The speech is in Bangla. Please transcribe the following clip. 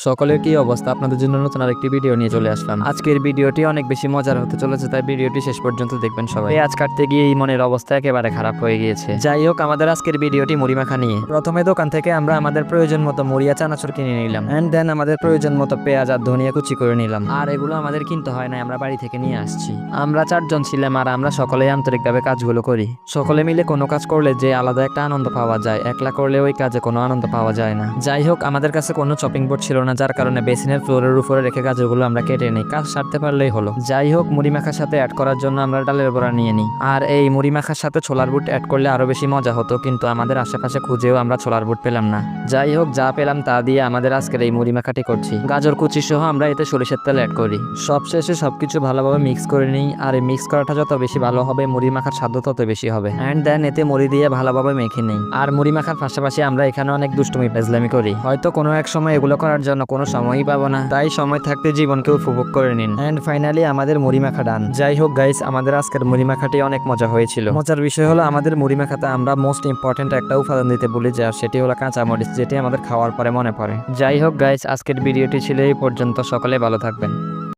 সকলের কি অবস্থা? আপনাদের জন্য নতুন আরেকটি ভিডিও নিয়ে চলে আসলাম। আজকের ভিডিওটি অনেক বেশি মজার হতে চলেছে, তাই ভিডিওটি শেষ পর্যন্ত দেখবেন সবাই। পেঁয়াজ কাটতে গিয়ে এই মনের অবস্থা একেবারে খারাপ হয়ে গিয়েছে। যাই হোক, আমাদের আজকের ভিডিওটি মুড়ি মাখা নিয়ে। প্রথমে দোকান থেকে আমরা আমাদের প্রয়োজন মতো মুড়িয়া চানাচুর কিনে নিলাম, এন্ড দেন আমাদের প্রয়োজন মতো পেঁয়াজ আর ধনিয়া কুচি করে নিলাম। আর এগুলো আমাদের কিনতে হয় না, আমরা বাড়ি থেকে নিয়ে আসছি। আমরা 4 জন ছিলাম আর আমরা সকলেই আন্তরিকভাবে কাজগুলো করি। সকলে মিলে কোনো কাজ করলে যে আলাদা একটা আনন্দ পাওয়া যায়, একলা করলে ওই কাজে কোনো আনন্দ পাওয়া যায় না। যাই হোক, আমাদের কাছে কোনো চপিং বোর্ড ছিল না, যার কারণে বেসিনের ফ্লোরের উপরে রেখে গাজরগুলো আমরা কেটে নিই, কাজ সারতে পারলেই হলো। যাই হোক, মুড়ি মাখার সাথে অ্যাড করার জন্য আমরা ডালের বড়া নিয়ে নিই। আর এই মুড়ি মাখার সাথে ছোলার বুট অ্যাড করলে আরো বেশি মজা হতো, কিন্তু আমাদের আশেপাশে খুঁজেও আমরা ছোলার বুট পেলাম না। যাই হোক, যা পেলাম তা দিয়ে আমাদের আজকের এই মুড়ি মাখাটি করছি। গাজর কুচি সহ আমরা এতে সরিষার তেল অ্যাড করি। সবশেষে সবকিছু ভালোভাবে মিক্স করে নিই। আর এই মিক্স করাটা যত বেশি ভালো হবে, মুড়ি মাখার স্বাদ তত বেশি হবে। অ্যান্ড দেন এতে মুড়ি দিয়ে ভালোভাবে মেখে নিই। আর মুড়ি মাখার পাশাপাশি আমরা এখানে অনেক দুষ্টুমি পেজলামি করি। হয়তো কোনো এক সময় এগুলো করার জন্য কোনো সময়ই পাবো না, তাই সময় থাকতে জীবনকে উপভোগ করে নিন। এন্ড ফাইনালি আমাদের মুড়ি মাখা ডান। যাই হোক গাইস, আমাদের আজকের মুড়ি মাখাটি অনেক মজা হয়েছিল। মজার বিষয় হলো, আমাদের মুড়ি মাখাতে আমরা মোস্ট ইম্পর্টেন্ট একটা উপাদান দিতে ভুলে যাই, সেটি হলো কাঁচামরিচ, যেটি আমাদের খাওয়ার পরে মনে পড়ে। যাই হোক গাইস, আজকের ভিডিওটি ছিল এই পর্যন্ত। সকলে ভালো থাকবেন।